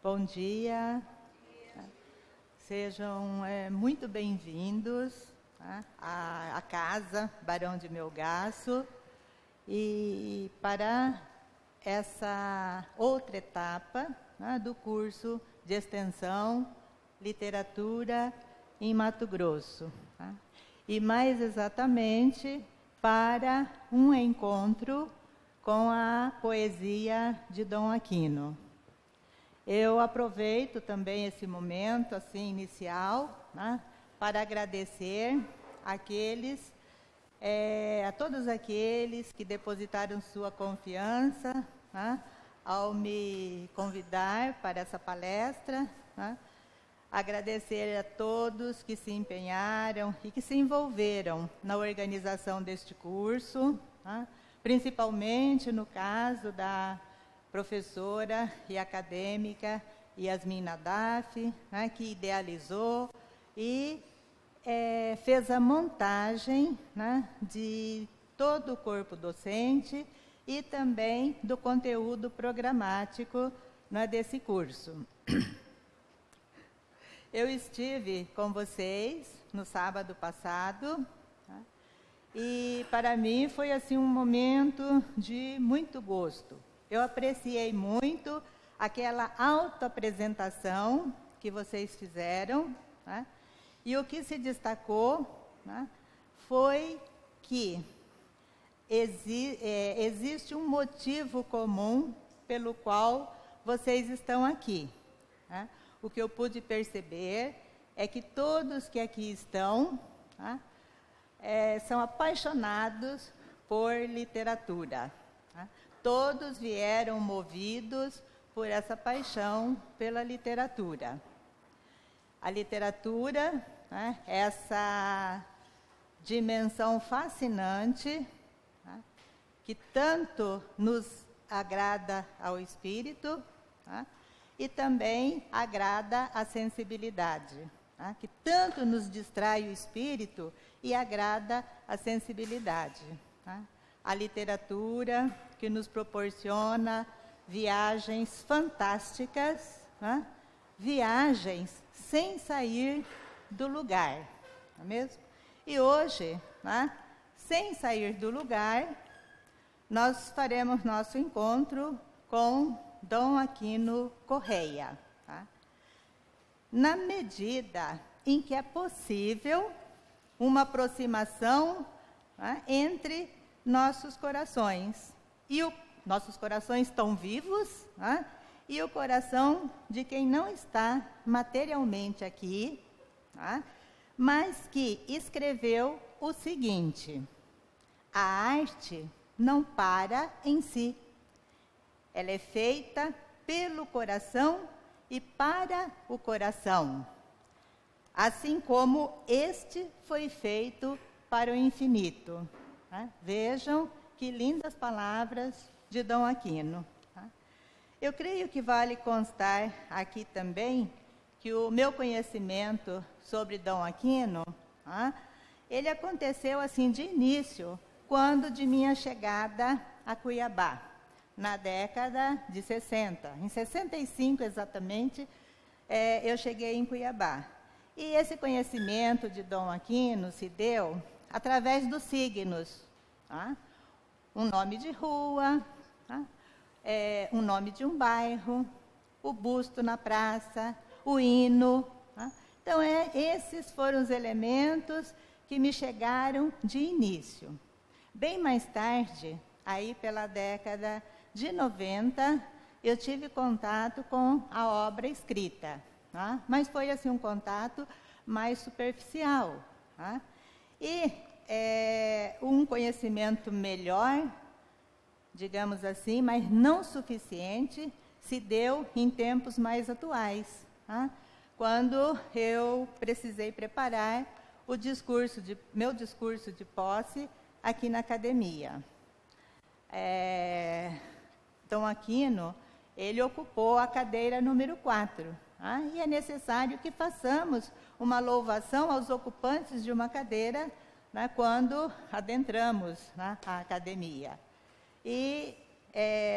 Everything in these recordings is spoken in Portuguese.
Bom dia. Sejam muito bem-vindos, tá, à Casa Barão de Melgaço e para essa outra etapa, né, do curso de Extensão Literatura em Mato Grosso. Tá? E mais exatamente para um encontro com a poesia de Dom Aquino. Eu aproveito também esse momento assim inicial, né, para agradecer a todos aqueles que depositaram sua confiança, né, ao me convidar para essa palestra, né, agradecer a todos que se empenharam e que se envolveram na organização deste curso, né, principalmente no caso da professora e acadêmica Yasmin Nadaf, né, que idealizou e fez a montagem, né, de todo o corpo docente e também do conteúdo programático, né, desse curso. Eu estive com vocês no sábado passado, tá? E para mim foi assim um momento de muito gosto. Eu apreciei muito aquela autoapresentação que vocês fizeram, né? E o que se destacou, né, foi que existe um motivo comum pelo qual vocês estão aqui. Né? O que eu pude perceber é que todos que aqui estão, né, são apaixonados por literatura. Né? Todos vieram movidos por essa paixão pela literatura. A literatura, né, essa dimensão fascinante, né, que tanto nos agrada ao espírito, né, e também agrada à sensibilidade, né, que tanto nos distrai o espírito e agrada a sensibilidade. Né. A literatura que nos proporciona viagens fantásticas, né? Viagens sem sair do lugar, não é mesmo? E hoje, né, sem sair do lugar, nós faremos nosso encontro com Dom Aquino Correia. Tá? Na medida em que é possível uma aproximação, né, entre nossos corações. E nossos corações estão vivos, né? E o coração de quem não está materialmente aqui, tá? Mas que escreveu o seguinte: a arte não para em si. Ela é feita pelo coração e para o coração. Assim como este foi feito para o infinito. Vejam que lindas palavras de Dom Aquino. Eu creio que vale constar aqui também que o meu conhecimento sobre Dom Aquino, ele aconteceu assim de início, quando de minha chegada a Cuiabá, na década de 60. Em 65 exatamente, eu cheguei em Cuiabá. E esse conhecimento de Dom Aquino se deu através dos signos. Tá? Um nome de rua, tá? Um nome de um bairro, o busto na praça, o hino. Tá? Então, esses foram os elementos que me chegaram de início. Bem mais tarde, aí pela década de 90, eu tive contato com a obra escrita. Tá? Mas foi assim um contato mais superficial. Tá? E um conhecimento melhor, digamos assim, mas não suficiente, se deu em tempos mais atuais, tá? Quando eu precisei preparar meu discurso de posse aqui na academia. Dom Aquino, ele ocupou a cadeira número 4, tá? E é necessário que façamos uma louvação aos ocupantes de uma cadeira, né, quando adentramos, né, a academia. E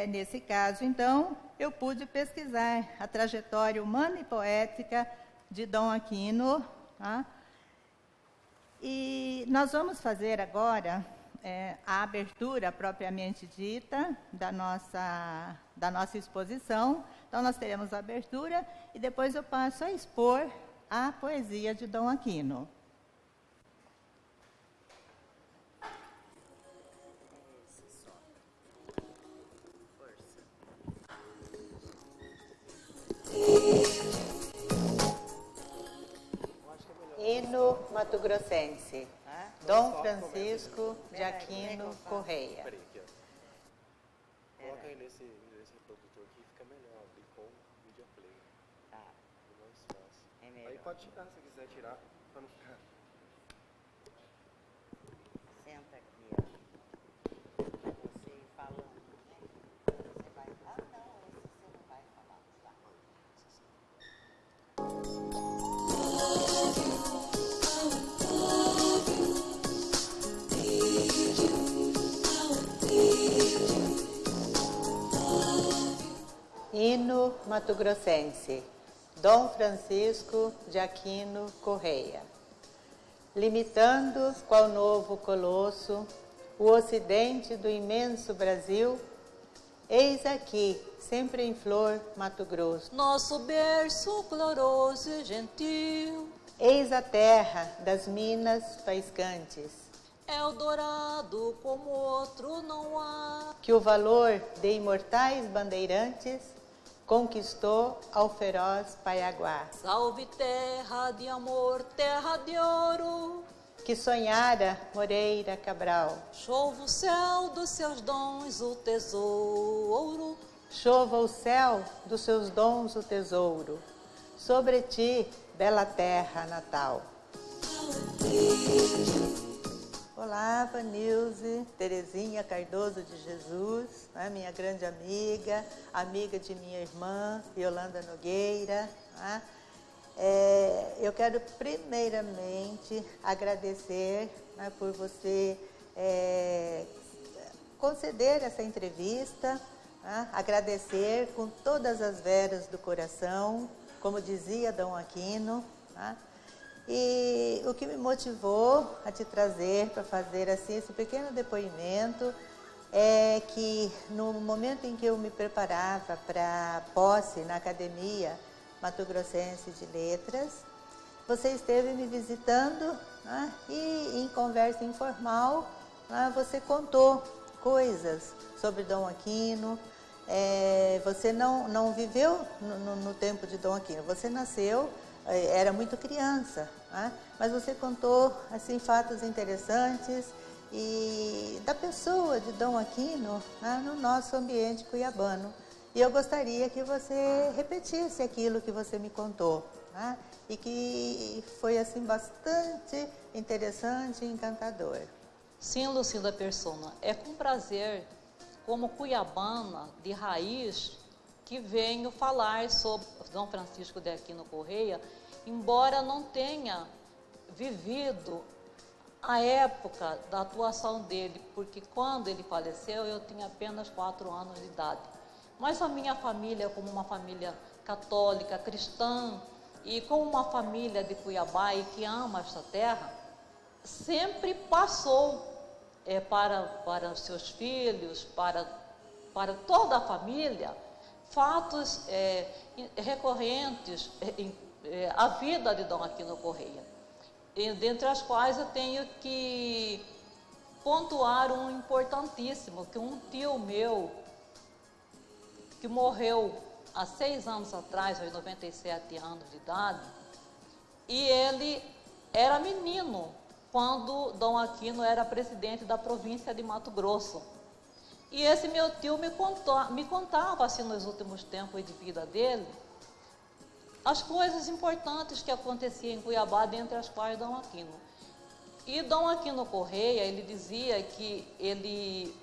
nesse caso, então, eu pude pesquisar a trajetória humana e poética de Dom Aquino. Tá? E nós vamos fazer agora a abertura propriamente dita da nossa exposição. Então, nós teremos a abertura e depois eu passo a expor a poesia de Dom Aquino. Hino Mato-Grossense, Dom Francisco de Aquino Correia. Coloca aí nesse reprodutor aqui, fica melhor, abrir com o Media Player. Tá. É mais fácil. É melhor. Aí pode tirar, se quiser tirar, para não ficar. Senta aqui, ó. Você falando, né? Você vai... Ah, não, esse você não vai falar. Tá. Hino Mato-Grossense, Dom Francisco de Aquino Correia. Limitando, qual novo colosso, o ocidente do imenso Brasil, eis aqui, sempre em flor, Mato Grosso. Nosso berço glorioso e gentil, Eis a terra das minas faiscantes, Eldorado como outro não há. que o valor de imortais bandeirantes conquistou ao feroz Paiaguá, Salve terra de amor, terra de ouro, que sonhara Moreira Cabral. chova o céu dos seus dons o tesouro. Chova o céu dos seus dons o tesouro, sobre ti, bela terra natal. Olá, Vanilze, Terezinha Cardoso de Jesus, né, minha grande amiga, amiga de minha irmã, Yolanda Nogueira. Né? Eu quero primeiramente agradecer, né, por você conceder essa entrevista, né? Agradecer com todas as veras do coração, como dizia Dom Aquino. Né? E o que me motivou a te trazer para fazer assim esse pequeno depoimento é que no momento em que eu me preparava para a posse na Academia Mato-Grossense de Letras, você esteve me visitando, né? E em conversa informal, né, você contou coisas sobre Dom Aquino. Você não viveu no tempo de Dom Aquino, você nasceu, era muito criança, né? Mas você contou assim, fatos interessantes e da pessoa de Dom Aquino, né, no nosso ambiente cuiabano. E eu gostaria que você repetisse aquilo que você me contou, né? E que foi assim bastante interessante e encantador. Sim, Lucinda Persona, é com prazer, como cuiabana de raiz, que venho falar sobre Dom Francisco de Aquino Correia, embora não tenha vivido a época da atuação dele, porque quando ele faleceu eu tinha apenas 4 anos de idade. Mas a minha família, como uma família católica, cristã, e como uma família de Cuiabá e que ama esta terra, sempre passou para os seus filhos, para toda a família, fatos recorrentes à vida de Dom Aquino Correia. E, dentre as quais eu tenho que pontuar um importantíssimo, que um tio meu, que morreu há 6 anos atrás, aos 97 anos de idade, e ele era menino quando Dom Aquino era presidente da província de Mato Grosso. E esse meu tio me contava, assim, nos últimos tempos de vida dele, as coisas importantes que aconteciam em Cuiabá, dentre as quais Dom Aquino. E Dom Aquino Correia, ele dizia que ele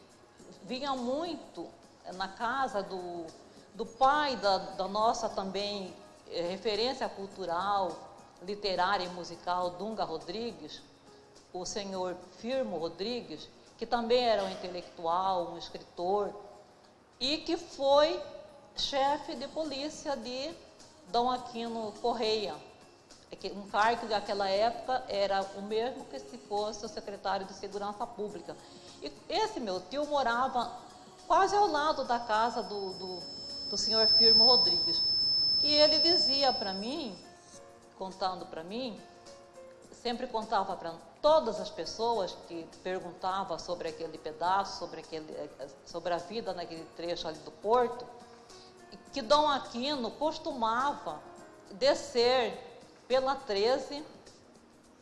vinha muito na casa do pai da nossa também referência cultural, literária e musical, Dunga Rodrigues, o senhor Firmo Rodrigues, que também era um intelectual, um escritor, e que foi chefe de polícia de Dom Aquino Correia, um cargo que naquela época era o mesmo que se fosse o secretário de Segurança Pública. E esse meu tio morava quase ao lado da casa do senhor Firmo Rodrigues. E ele dizia para mim, contando para mim, sempre contava para todas as pessoas que perguntavam sobre aquele pedaço, sobre a vida naquele trecho ali do porto, que Dom Aquino costumava descer pela 13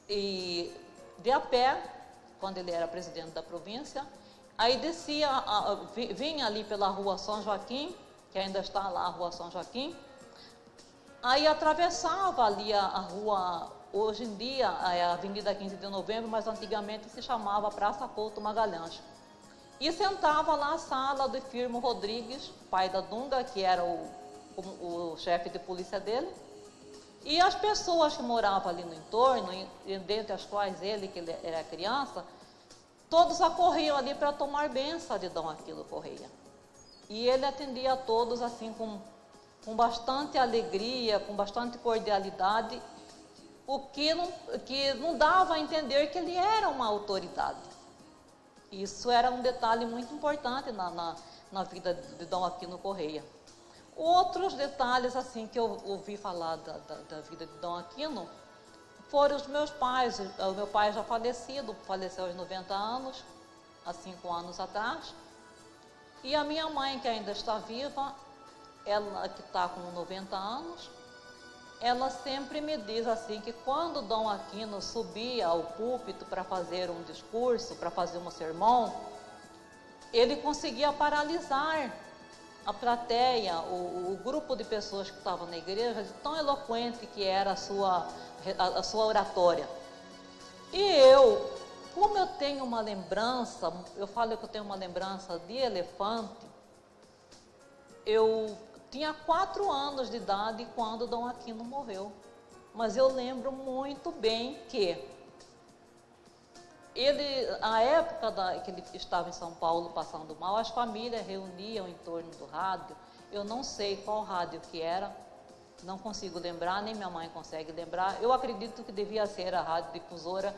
e de a pé, quando ele era presidente da província, aí descia, vinha ali pela rua São Joaquim, que ainda está lá a rua São Joaquim, aí atravessava ali a rua, hoje em dia é a Avenida 15 de Novembro, mas antigamente se chamava Praça Couto Magalhães, e sentava lá na sala do Firmo Rodrigues, pai da Dunga, que era o chefe de polícia dele, e as pessoas que moravam ali no entorno, dentre as quais ele, que ele era criança, todos acorriam ali para tomar bênção de Dom Aquino Correia. E ele atendia a todos assim com bastante alegria, com bastante cordialidade, o que não dava a entender que ele era uma autoridade. Isso era um detalhe muito importante na vida de Dom Aquino Correia. Outros detalhes assim que eu ouvi falar da vida de Dom Aquino foram os meus pais. O meu pai já falecido, faleceu aos 90 anos, há 5 anos atrás. E a minha mãe, que ainda está viva, ela que está com 90 anos, ela sempre me diz assim que quando Dom Aquino subia ao púlpito para fazer um discurso, para fazer um sermão, ele conseguia paralisar a plateia, o grupo de pessoas que estavam na igreja, de tão eloquente que era a sua oratória. E eu, como eu tenho uma lembrança, eu falo que eu tenho uma lembrança de elefante, eu tinha 4 anos de idade quando Dom Aquino morreu, mas eu lembro muito bem que a época que ele estava em São Paulo passando mal, as famílias reuniam em torno do rádio. Eu não sei qual rádio que era, não consigo lembrar, nem minha mãe consegue lembrar. Eu acredito que devia ser a Rádio Difusora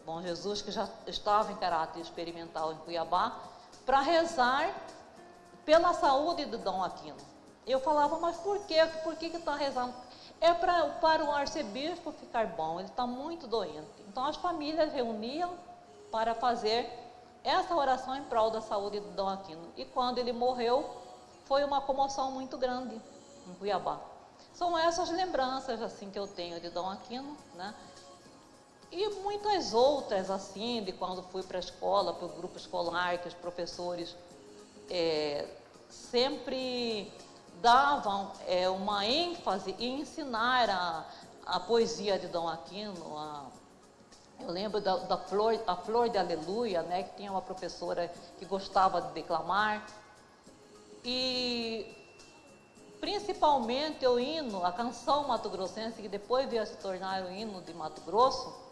Bom Jesus, que já estava em caráter experimental em Cuiabá, para rezar pela saúde de Dom Aquino. Eu falava, mas por quê? Por que está rezando? É para o arcebispo ficar bom, ele está muito doente. Então as famílias reuniam para fazer essa oração em prol da saúde de Dom Aquino. E quando ele morreu, foi uma comoção muito grande em Cuiabá. São essas lembranças assim que eu tenho de Dom Aquino, né? E muitas outras assim, de quando fui para a escola, para o grupo escolar, que os professores sempre davam uma ênfase em ensinar a poesia de Dom Aquino. Eu lembro da Flor de Aleluia, né, que tinha uma professora que gostava de declamar. E principalmente o hino, a canção mato-grossense, que depois veio a se tornar o hino de Mato Grosso,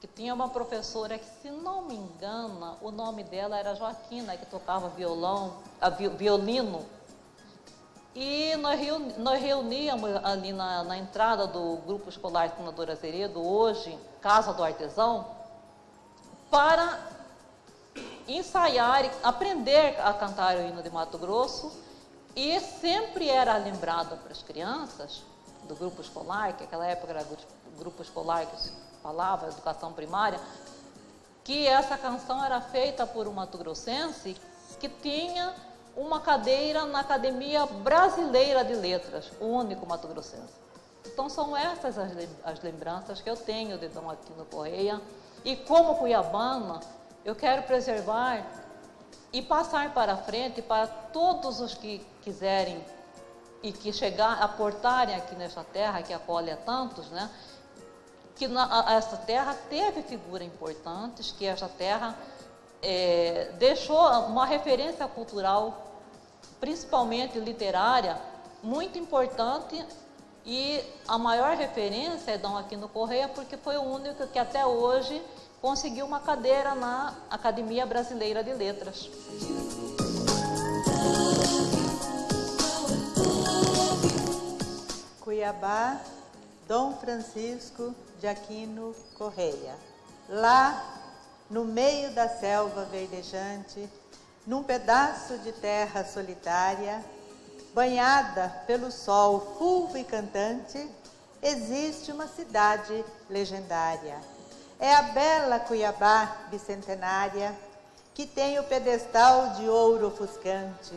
que tinha uma professora que, se não me engano, o nome dela era Joaquina, que tocava violino. E nós reuníamos ali na entrada do Grupo Escolar Senador Azeredo, hoje Casa do Artesão, para ensaiar, aprender a cantar o hino de Mato Grosso, e sempre era lembrado para as crianças do grupo escolar, que naquela época era o grupo escolar que se falava, educação primária, que essa canção era feita por um mato-grossense que tinha uma cadeira na Academia Brasileira de Letras, o único mato-grossense. Então são essas as lembranças que eu tenho de Dom Aquino Correia, e como cuiabana, eu quero preservar e passar para frente para todos os que quiserem e que aportarem aqui nesta terra, que acolhe a tantos, né? Que essa terra teve figuras importantes, que esta terra deixou uma referência cultural, principalmente literária, muito importante, e a maior referência é Dom Aquino Correia, porque foi o único que até hoje conseguiu uma cadeira na Academia Brasileira de Letras. Cuiabá, Dom Francisco de Aquino Correia. Lá, no meio da selva verdejante, num pedaço de terra solitária, banhada pelo sol fulvo e cantante, existe uma cidade legendária. É a bela Cuiabá bicentenária, que tem o pedestal de ouro ofuscante,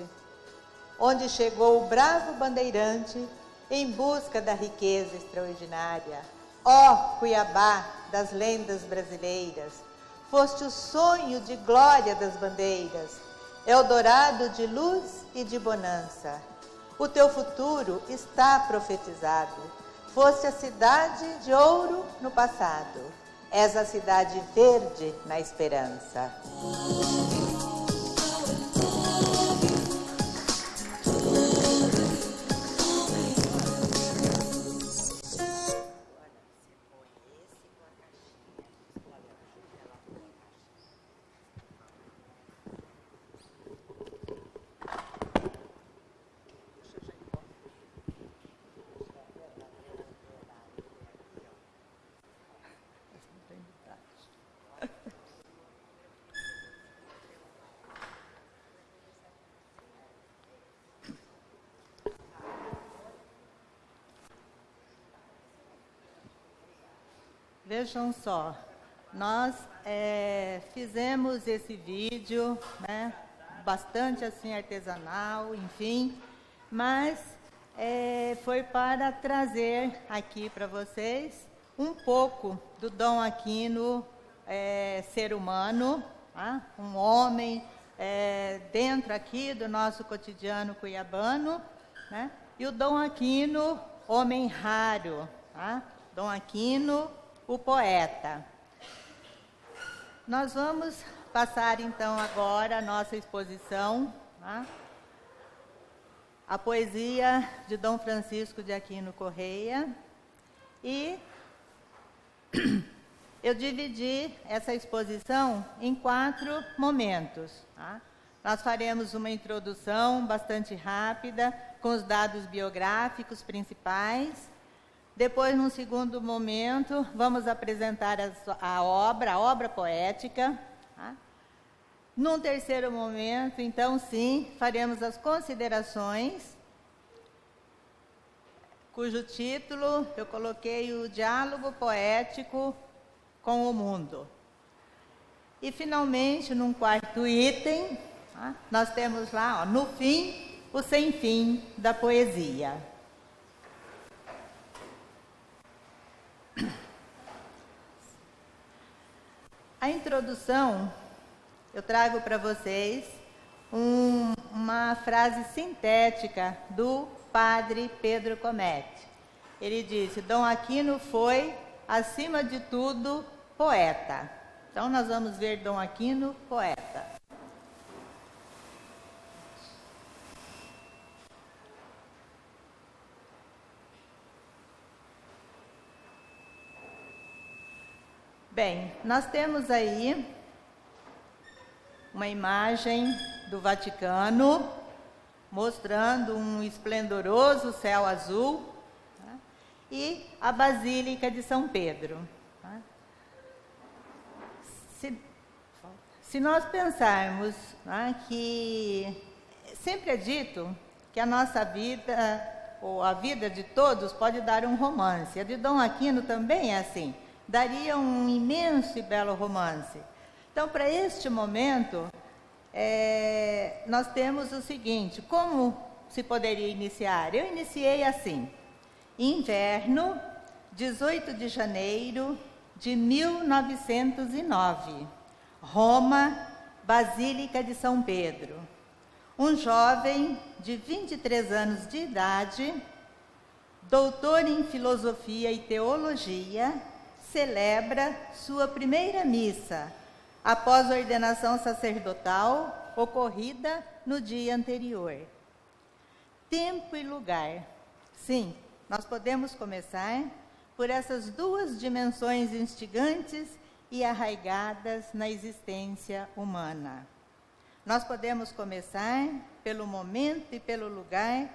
onde chegou o bravo bandeirante em busca da riqueza extraordinária. Ó Cuiabá das lendas brasileiras, foste o sonho de glória das bandeiras, Eldorado de luz e de bonança. O teu futuro está profetizado. Foste a cidade de ouro no passado. És a cidade verde na esperança. Vejam só, nós fizemos esse vídeo, né, bastante assim artesanal, enfim, mas foi para trazer aqui para vocês um pouco do Dom Aquino, ser humano, tá? Um homem dentro aqui do nosso cotidiano cuiabano, né? E o Dom Aquino, homem raro, tá? Dom Aquino, o poeta. Nós vamos passar então agora a nossa exposição, tá? A poesia de Dom Francisco de Aquino Correia, e eu dividi essa exposição em 4 momentos. Tá? Nós faremos uma introdução bastante rápida, com os dados biográficos principais. Depois, num segundo momento, vamos apresentar a obra poética. Tá? Num terceiro momento, então, sim, faremos as considerações, cujo título eu coloquei o Diálogo Poético com o Mundo. E, finalmente, num quarto item, tá? Nós temos lá, ó, no fim, o sem fim da poesia. A introdução, eu trago para vocês uma frase sintética do padre Pedro Comete. Ele disse: Dom Aquino foi, acima de tudo, poeta. Então, nós vamos ver Dom Aquino, poeta. Bem, nós temos aí uma imagem do Vaticano, mostrando um esplendoroso céu azul, tá? E a Basílica de São Pedro. Tá? Se nós pensarmos, tá, que sempre é dito que a nossa vida, ou a vida de todos, pode dar um romance. A de Dom Aquino também é assim. Daria um imenso e belo romance. Então, para este momento, nós temos o seguinte: como se poderia iniciar? Eu iniciei assim: inverno, 18 de janeiro de 1909, Roma, Basílica de São Pedro. Um jovem de 23 anos de idade, doutor em filosofia e teologia, celebra sua primeira missa, após a ordenação sacerdotal ocorrida no dia anterior. Tempo e lugar. Sim, nós podemos começar por essas 2 dimensões instigantes e arraigadas na existência humana. Nós podemos começar pelo momento e pelo lugar,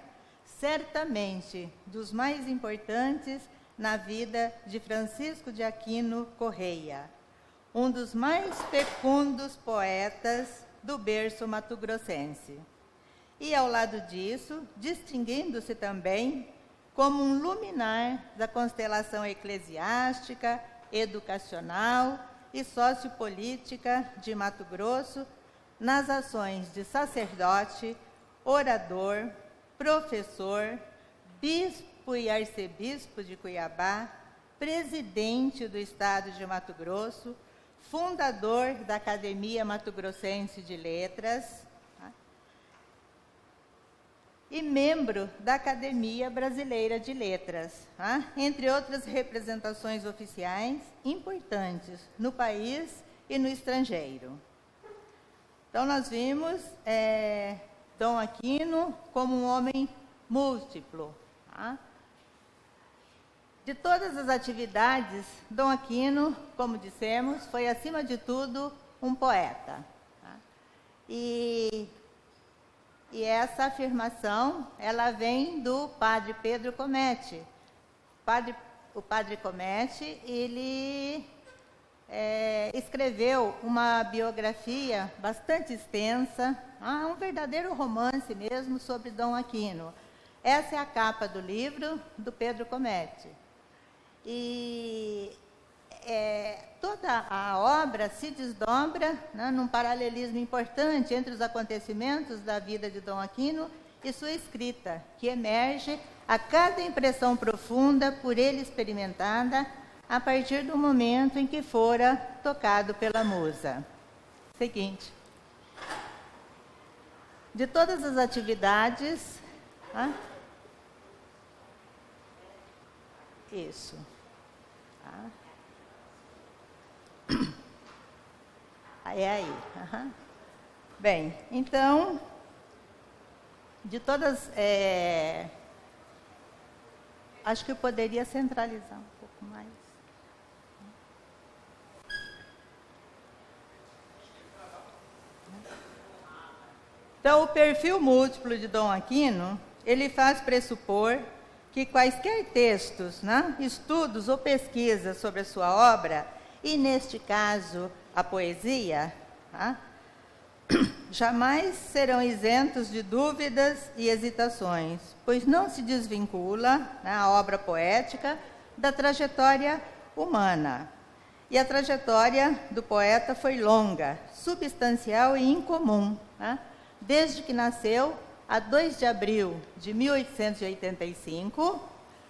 certamente dos mais importantes na vida de Francisco de Aquino Correia, um dos mais fecundos poetas do berço mato-grossense. E, ao lado disso, distinguindo-se também como um luminar da constelação eclesiástica, educacional e sociopolítica de Mato Grosso, nas ações de sacerdote, orador, professor, bispo e arcebispo de Cuiabá, presidente do Estado de Mato Grosso, fundador da Academia Mato Grossense de Letras, tá? E membro da Academia Brasileira de Letras, tá? Entre outras representações oficiais importantes no país e no estrangeiro. Então, nós vimos Dom Aquino como um homem múltiplo. Tá? De todas as atividades, Dom Aquino, como dissemos, foi, acima de tudo, um poeta. Tá? E essa afirmação, ela vem do padre Pedro Comete. O padre Comete, ele escreveu uma biografia bastante extensa, um verdadeiro romance mesmo sobre Dom Aquino. Essa é a capa do livro do Pedro Comete. E toda a obra se desdobra, né, num paralelismo importante entre os acontecimentos da vida de Dom Aquino e sua escrita, que emerge a cada impressão profunda por ele experimentada a partir do momento em que fora tocado pela musa. Seguinte. De todas as atividades... Isso. Aí. Bem, então, de todas... acho que eu poderia centralizar um pouco mais. Então, o perfil múltiplo de Dom Aquino, ele faz pressupor que quaisquer textos, né, estudos ou pesquisas sobre a sua obra, e neste caso a poesia, tá, jamais serão isentos de dúvidas e hesitações, pois não se desvincula, né, a obra poética da trajetória humana. E a trajetória do poeta foi longa, substancial e incomum, né, desde que nasceu, a 2 de abril de 1885,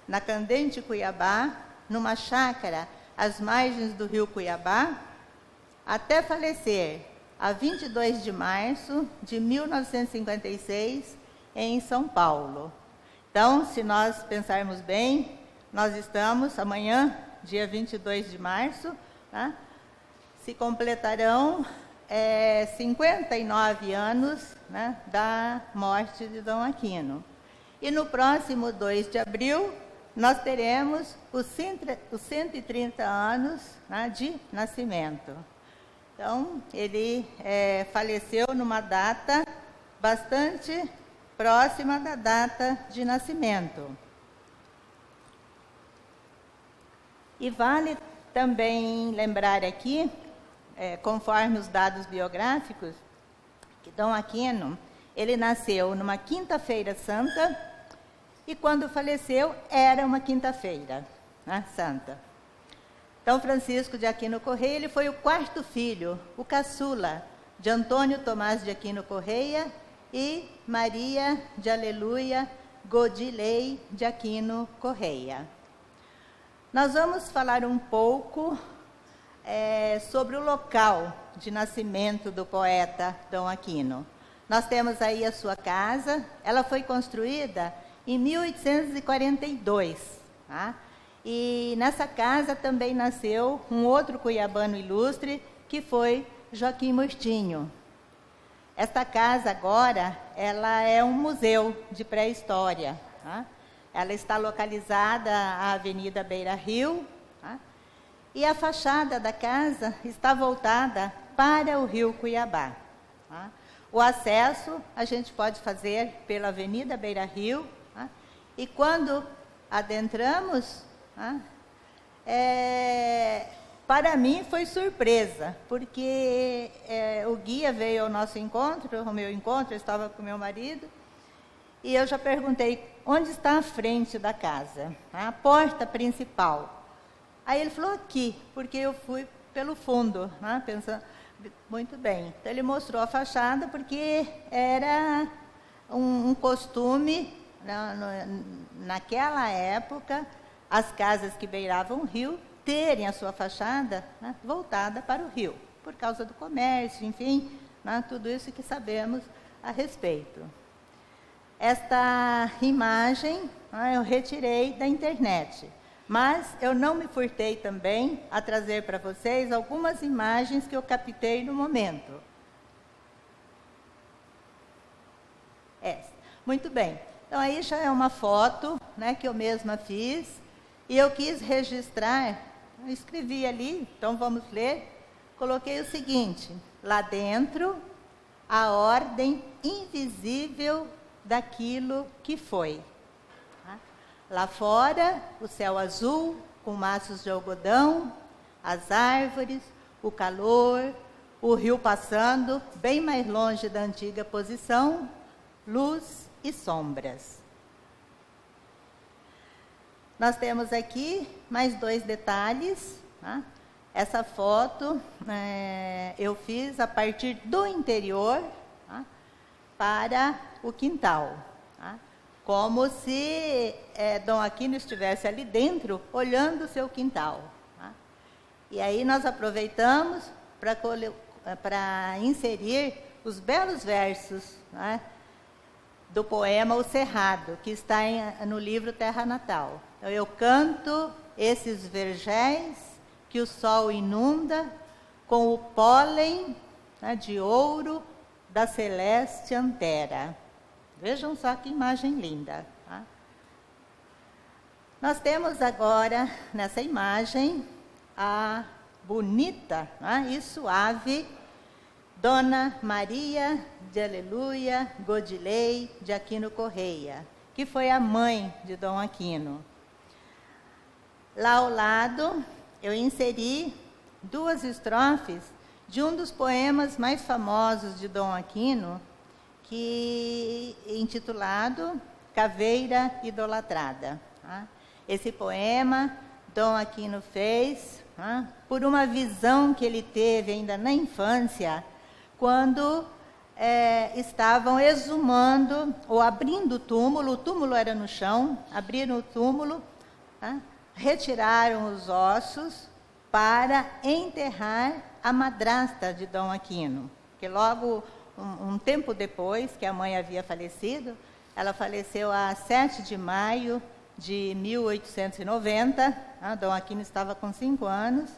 na Candente, Cuiabá, numa chácara às margens do rio Cuiabá, até falecer, a 22 de março de 1956, em São Paulo. Então, se nós pensarmos bem, nós estamos, amanhã, dia 22 de março, tá? Se completarão 59 anos, né, da morte de Dom Aquino. E no próximo 2 de abril, nós teremos os 130 anos, né, de nascimento. Então, ele faleceu numa data bastante próxima da data de nascimento. E vale também lembrar aqui, conforme os dados biográficos, que Dom Aquino, ele nasceu numa quinta-feira santa e quando faleceu era uma quinta-feira, né, santa. Então, Francisco de Aquino Correia, ele foi o quarto filho, o caçula, de Antônio Tomás de Aquino Correia e Maria de Aleluia Godilei de Aquino Correia. Nós vamos falar um pouco sobre o local de nascimento do poeta Dom Aquino. Nós temos aí a sua casa, ela foi construída em 1842, tá? E nessa casa também nasceu um outro cuiabano ilustre, que foi Joaquim Mostinho. Esta casa agora, ela é um museu de pré-história, tá? Ela está localizada à Avenida Beira Rio, tá? E a fachada da casa está voltada para o rio Cuiabá, tá? O acesso a gente pode fazer pela Avenida Beira Rio E quando adentramos, para mim foi surpresa, porque o guia veio ao nosso encontro, ao meu encontro, eu estava com meu marido, e eu já perguntei, onde está a frente da casa? A porta principal. Aí ele falou, aqui, porque eu fui pelo fundo, pensando, muito bem. Então ele mostrou a fachada, porque era um costume, naquela época, as casas que beiravam o rio, terem a sua fachada voltada para o rio, por causa do comércio, enfim, tudo isso que sabemos a respeito. Esta imagem eu retirei da internet, mas eu não me furtei também a trazer para vocês algumas imagens que eu captei no momento. Essa. Muito bem. Então, aí já é uma foto que eu mesma fiz, e eu quis registrar, eu escrevi ali, então vamos ler, coloquei o seguinte, lá dentro, a ordem invisível daquilo que foi. Lá fora, o céu azul, com maços de algodão, as árvores, o calor, o rio passando, bem mais longe da antiga posição, luz e sombras. Nós temos aqui mais 2 detalhes. Essa foto eu fiz a partir do interior para o quintal. Como se Dom Aquino estivesse ali dentro, olhando o seu quintal. E aí nós aproveitamos para inserir os belos versos do poema O Cerrado, que está no livro Terra Natal. Então, eu canto esses vergéis que o sol inunda com o pólen de ouro da celeste antera. Vejam só que imagem linda. Nós temos agora, nessa imagem, a bonita e suave Dona Maria de Aleluia Godilei de Aquino Correia, que foi a mãe de Dom Aquino. Lá ao lado, eu inseri 2 estrofes de um dos poemas mais famosos de Dom Aquino, que intitulado Caveira Idolatrada. Esse poema Dom Aquino fez por uma visão que ele teve ainda na infância, quando estavam exumando ou abrindo o túmulo era no chão, abriram o túmulo, retiraram os ossos para enterrar a madrasta de Dom Aquino, que logo um tempo depois que a mãe havia falecido, ela faleceu a 7 de maio de 1890, Dom Aquino estava com 5 anos,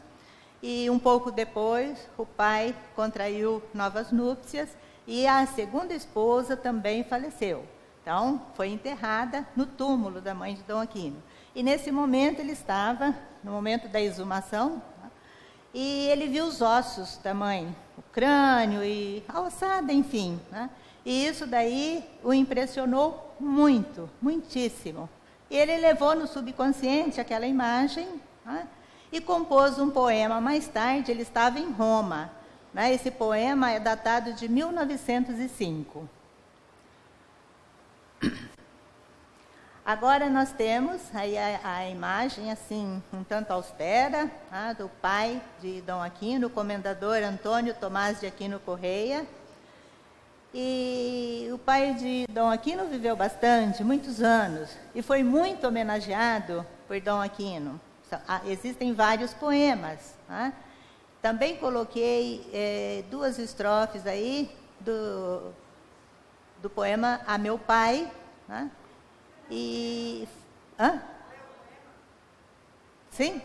e um pouco depois o pai contraiu novas núpcias e a segunda esposa também faleceu. Então, foi enterrada no túmulo da mãe de Dom Aquino. E nesse momento ele estava, no momento da exumação, e ele viu os ossos da mãe, o crânio e a ossada, enfim. E isso daí o impressionou muito, muitíssimo. E ele levou no subconsciente aquela imagem e compôs um poema. Mais tarde, ele estava em Roma. Esse poema é datado de 1905. Agora nós temos aí a imagem, assim, um tanto austera, do pai de Dom Aquino, o comendador Antônio Tomás de Aquino Correia. E o pai de Dom Aquino viveu bastante, muitos anos, e foi muito homenageado por Dom Aquino. Existem vários poemas. Também coloquei 2 estrofes aí do poema A Meu Pai. E... Sim?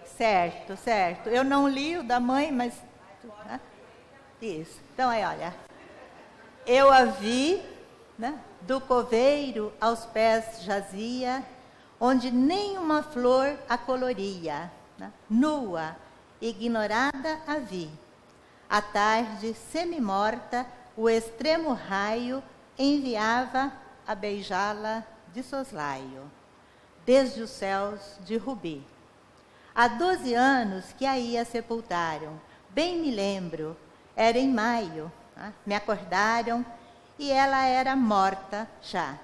Certo, certo. Eu não li o da mãe, mas... Isso. Então, aí, olha. Eu a vi, do coveiro aos pés jazia, onde nenhuma flor a coloria, nua, ignorada a vi. À tarde, semi-morta, o extremo raio enviava a beijá-la de soslaio, desde os céus de rubi. Há 12 anos que aí a sepultaram, bem me lembro, era em maio, me acordaram e ela era morta já.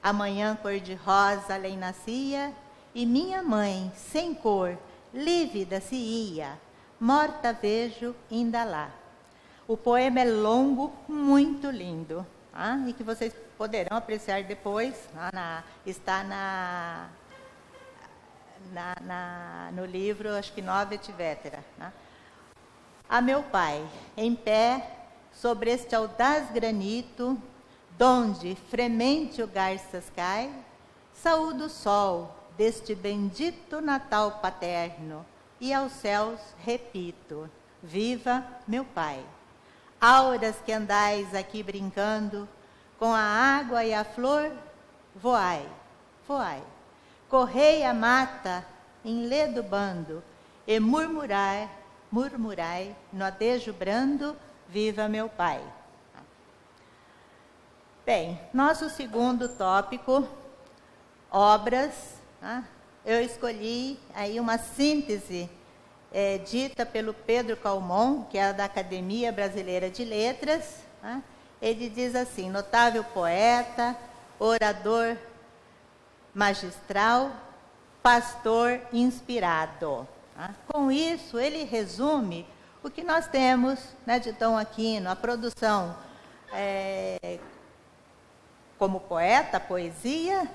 Amanhã cor-de-rosa além nascia, e minha mãe, sem cor, lívida se ia, morta vejo ainda lá. O poema é longo, muito lindo, e que vocês poderão apreciar depois, está no livro, acho que Nova et Vetera. A meu pai, em pé, sobre este audaz granito, donde fremente o garças cai, saúdo o sol deste bendito Natal paterno, e aos céus repito, viva meu pai. Auras que andais aqui brincando, com a água e a flor, voai, voai. Correi a mata em ledo bando, e murmurai no adejo brando, viva meu pai. Bem, nosso segundo tópico, obras. Eu escolhi aí uma síntese dita pelo Pedro Calmon, que é da Academia Brasileira de Letras. Ele diz assim: notável poeta, orador magistral, pastor inspirado. Com isso, ele resume o que nós temos, de Dom Aquino, a produção como poeta, a poesia,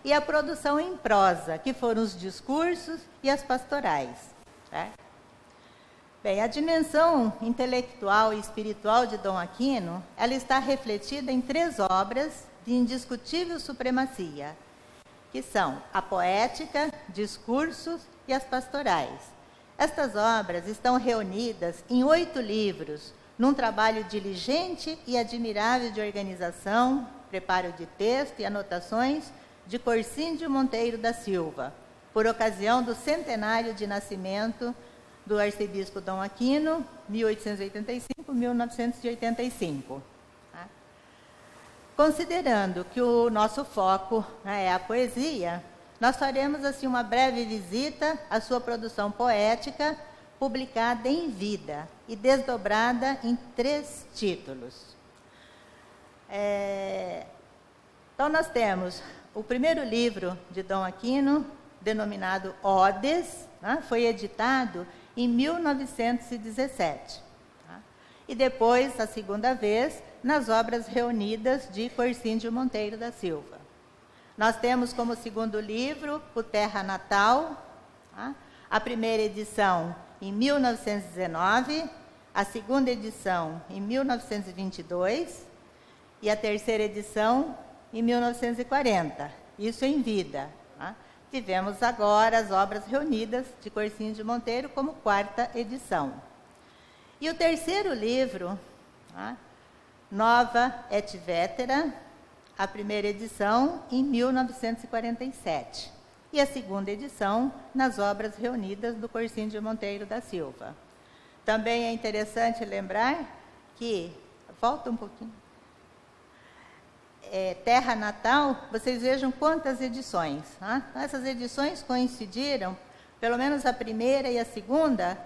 e a produção em prosa, que foram os discursos e as pastorais. Bem, a dimensão intelectual e espiritual de Dom Aquino, ela está refletida em 3 obras de indiscutível supremacia, que são a poética, discursos e as pastorais. Estas obras estão reunidas em 8 livros, num trabalho diligente e admirável de organização, preparo de texto e anotações de Corsíndio Monteiro da Silva, por ocasião do centenário de nascimento do arcebispo Dom Aquino, 1885-1985. Considerando que o nosso foco é a poesia, nós faremos assim uma breve visita à sua produção poética, publicada em vida e desdobrada em 3 títulos. Então, nós temos o primeiro livro de Dom Aquino, denominado Odes, foi editado em 1917. E depois, a segunda vez, nas obras reunidas de Corsíndio Monteiro da Silva. Nós temos como segundo livro o Terra Natal, a primeira edição em 1919, a segunda edição em 1922 e a terceira edição em 1940, isso em vida. Tivemos agora as obras reunidas de Corsíndio Monteiro como 4ª edição. E o terceiro livro, Nova et Vetera, a primeira edição em 1947 e a segunda edição nas obras reunidas do Corsíndio Monteiro da Silva. Também é interessante lembrar que, volta um pouquinho, Terra Natal, vocês vejam quantas edições. Essas edições coincidiram, pelo menos a primeira e a segunda,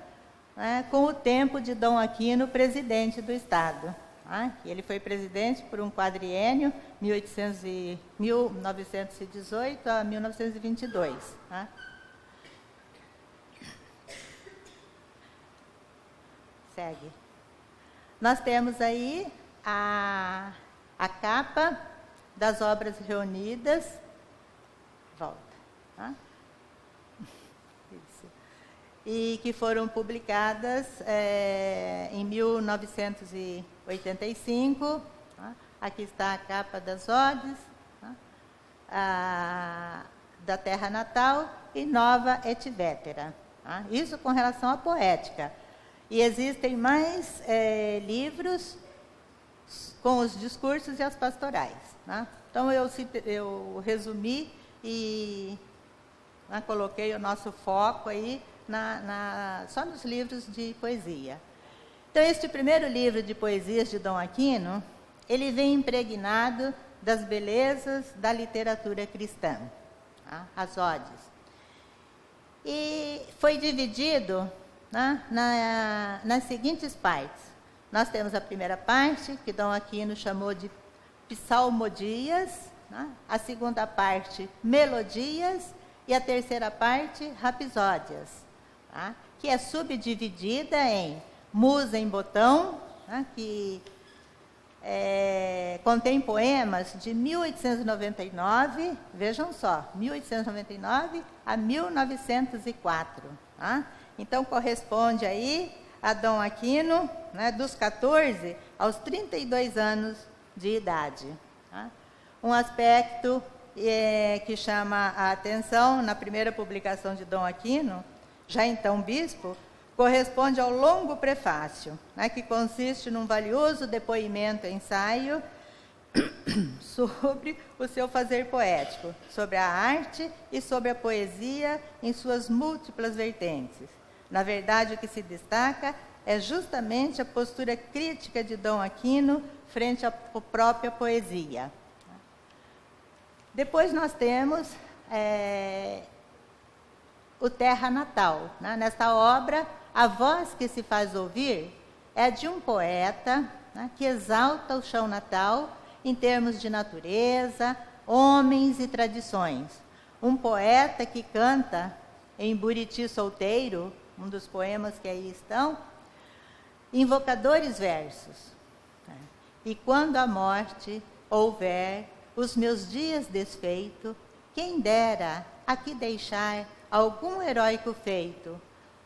com o tempo de Dom Aquino, presidente do Estado. Ele foi presidente por um quadriênio, 1918 a 1922. Segue. Nós temos aí a capa das obras reunidas. Volta. Isso. E que foram publicadas em 1985. Aqui está a capa das Odes, da Terra Natal e Nova et Vetera. Isso com relação à poética. E existem mais livros com os discursos e as pastorais. Então, eu resumi e coloquei o nosso foco aí só nos livros de poesia. Então, este primeiro livro de poesias de Dom Aquino, ele vem impregnado das belezas da literatura cristã, tá? As odes. E foi dividido, né, nas seguintes partes. Nós temos a primeira parte, que Dom Aquino chamou de psalmodias, né? A segunda parte, melodias, e a terceira parte, rapsódias, tá? Que é subdividida em Musa em Botão, né? Que contém poemas de 1899, vejam só, 1899 a 1904. Tá? Então, corresponde aí a Dom Aquino, né, dos 14 aos 32 anos de idade. Tá? Um aspecto que chama a atenção na primeira publicação de Dom Aquino, já então bispo, corresponde ao longo prefácio, né, que consiste num valioso depoimento ensaio sobre o seu fazer poético, sobre a arte e sobre a poesia em suas múltiplas vertentes. Na verdade, o que se destaca é justamente a postura crítica de Dom Aquino frente à própria poesia. Depois nós temos o Terra Natal. Né? Nesta obra, a voz que se faz ouvir é de um poeta, né, que exalta o chão natal em termos de natureza, homens e tradições. Um poeta que canta em Buriti Solteiro, um dos poemas que aí estão, invocadores versos. Né? E quando a morte houver os meus dias desfeito, quem dera aqui deixar algum heróico feito,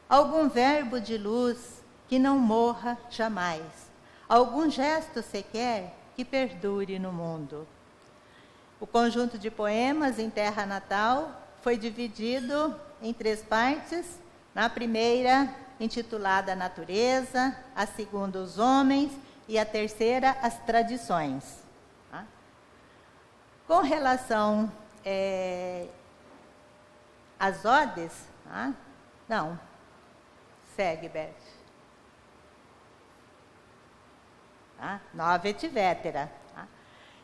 algum verbo de luz que não morra jamais, algum gesto sequer que perdure no mundo. O conjunto de poemas em Terra Natal foi dividido em 3 partes. Na primeira, intitulada Natureza, a segunda, Os Homens, e a terceira, As Tradições. Tá? Com relação às odes, tá? Não. Segue, Beth. Tá? Nova et Vetera. Tá?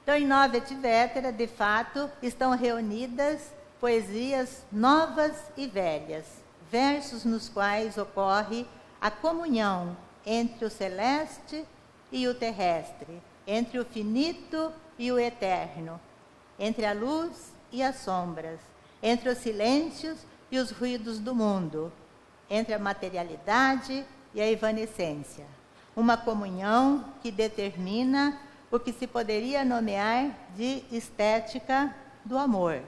Então, em Nova et Vetera, de fato, estão reunidas poesias novas e velhas, versos nos quais ocorre a comunhão entre o celeste e o terrestre, entre o finito e o eterno, entre a luz e as sombras, entre os silêncios e os ruídos do mundo, entre a materialidade e a evanescência. Uma comunhão que determina o que se poderia nomear de estética do amor.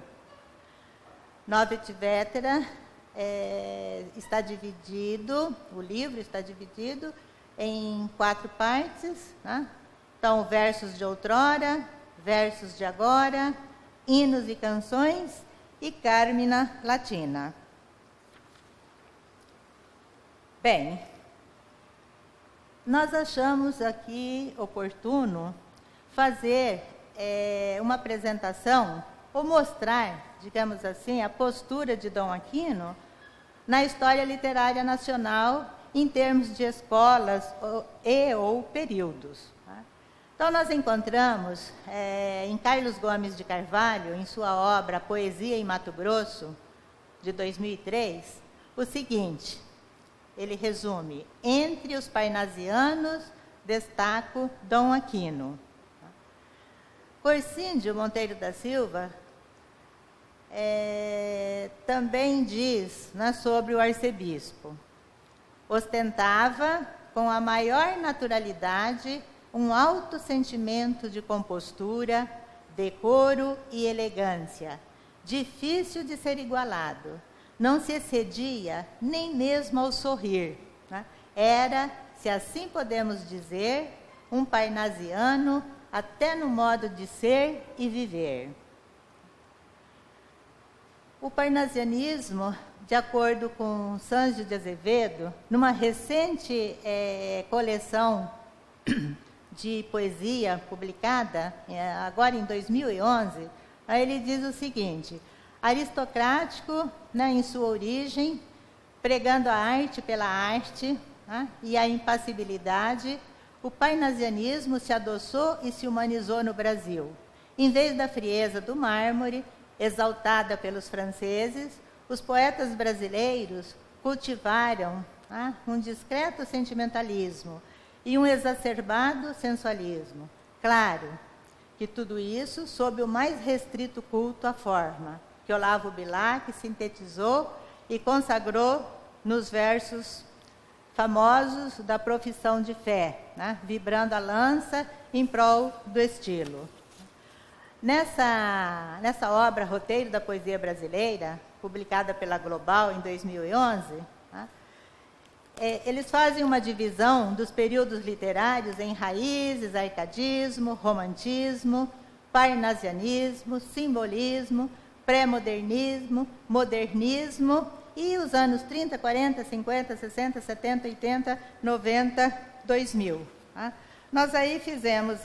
Nova et Vetera está dividido, o livro está dividido em 4 partes. Né? Então, versos de outrora, versos de agora, hinos e canções e Carmina Latina. Bem, nós achamos aqui oportuno fazer uma apresentação ou mostrar, digamos assim, a postura de Dom Aquino na história literária nacional em termos de escolas ou períodos. Tá? Então, nós encontramos em Carlos Gomes de Carvalho, em sua obra Poesia em Mato Grosso, de 2003, o seguinte. Ele resume: entre os parnasianos, destaco Dom Aquino. Corsíndio Monteiro da Silva também diz, né, sobre o arcebispo: ostentava com a maior naturalidade um alto sentimento de compostura, decoro e elegância, difícil de ser igualado. Não se excedia nem mesmo ao sorrir. Né? Era, se assim podemos dizer, um parnasiano até no modo de ser e viver. O parnasianismo, de acordo com Sâncio de Azevedo, numa recente coleção de poesia publicada, agora em 2011, aí ele diz o seguinte: aristocrático, né, em sua origem, pregando a arte pela arte, né, e a impassibilidade, o parnasianismo se adoçou e se humanizou no Brasil. Em vez da frieza do mármore, exaltada pelos franceses, os poetas brasileiros cultivaram um discreto sentimentalismo e um exacerbado sensualismo. Claro que tudo isso sob o mais restrito culto à forma, que Olavo Bilac sintetizou e consagrou nos versos famosos da profissão de fé, vibrando a lança em prol do estilo. Nessa obra, Roteiro da Poesia Brasileira, publicada pela Global em 2011, eles fazem uma divisão dos períodos literários em raízes, arcadismo, romantismo, parnasianismo, simbolismo, pré-modernismo, modernismo e os anos 30, 40, 50, 60, 70, 80, 90, 2000. Nós aí fizemos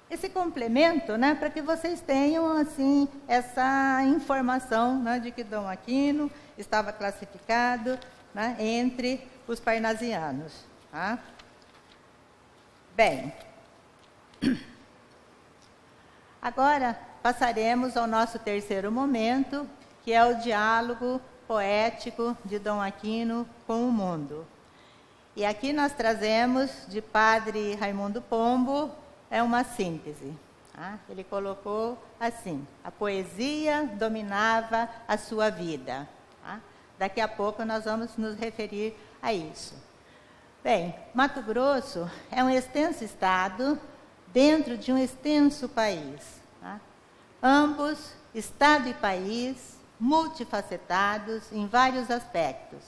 esse complemento, para que vocês tenham assim essa informação de que Dom Aquino estava classificado entre os parnasianos. Bem, agora passaremos ao nosso terceiro momento, que é o diálogo poético de Dom Aquino com o mundo. E aqui nós trazemos de Padre Raimundo Pombo uma síntese. Ele colocou assim: a poesia dominava a sua vida. Daqui a pouco nós vamos nos referir a isso. Bem, Mato Grosso é um extenso estado dentro de um extenso país. Ambos, estado e país, multifacetados em vários aspectos,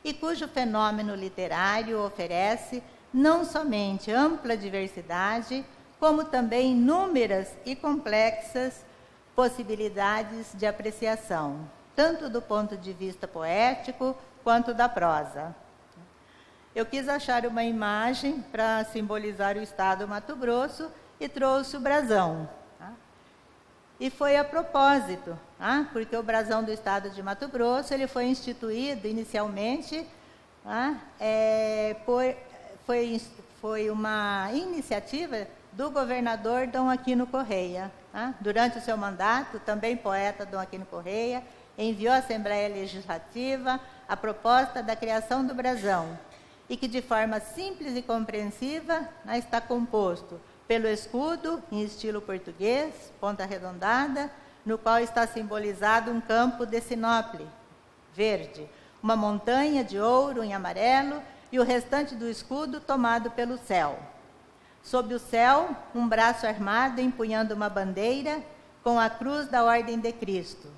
e cujo fenômeno literário oferece não somente ampla diversidade, como também inúmeras e complexas possibilidades de apreciação, tanto do ponto de vista poético quanto da prosa. Eu quis achar uma imagem para simbolizar o estado Mato Grosso e trouxe o brasão. E foi a propósito, porque o brasão do estado de Mato Grosso ele foi instituído inicialmente, foi uma iniciativa do governador Dom Aquino Correia. Durante o seu mandato, também poeta Dom Aquino Correia enviou à Assembleia Legislativa a proposta da criação do brasão, e que de forma simples e compreensiva está composto pelo escudo em estilo português, ponta arredondada, no qual está simbolizado um campo de sinople verde, uma montanha de ouro em amarelo e o restante do escudo tomado pelo céu. Sob o céu, um braço armado empunhando uma bandeira com a cruz da Ordem de Cristo.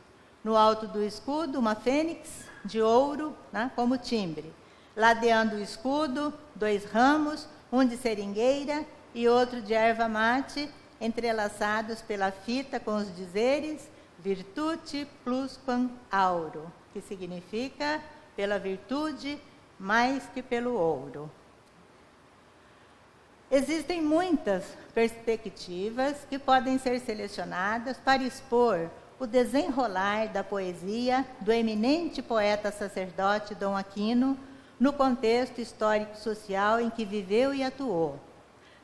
No alto do escudo, uma fênix de ouro, como timbre. Ladeando o escudo, 2 ramos, um de seringueira e outro de erva mate, entrelaçados pela fita com os dizeres virtute plusquam auro, que significa pela virtude mais que pelo ouro. Existem muitas perspectivas que podem ser selecionadas para expor o desenrolar da poesia do eminente poeta sacerdote Dom Aquino no contexto histórico-social em que viveu e atuou.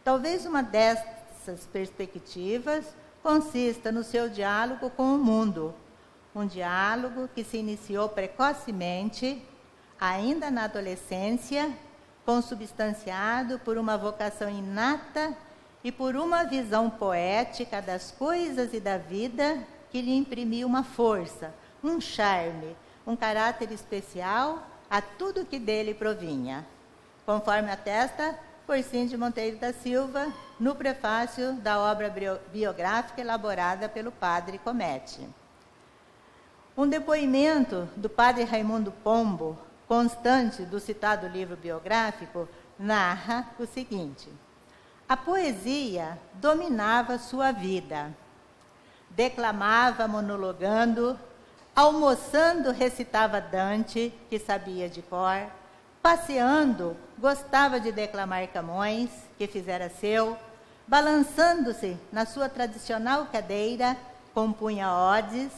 Talvez uma dessas perspectivas consista no seu diálogo com o mundo, um diálogo que se iniciou precocemente, ainda na adolescência, consubstanciado por uma vocação inata e por uma visão poética das coisas e da vida que lhe imprimiu uma força, um charme, um caráter especial a tudo que dele provinha, conforme atesta Porcíndio Monteiro da Silva, no prefácio da obra biográfica elaborada pelo padre Comete. Um depoimento do padre Raimundo Pombo, constante do citado livro biográfico, narra o seguinte: a poesia dominava sua vida. Declamava monologando, almoçando recitava Dante, que sabia de cor, passeando gostava de declamar Camões, que fizera seu, balançando-se na sua tradicional cadeira, compunha odes,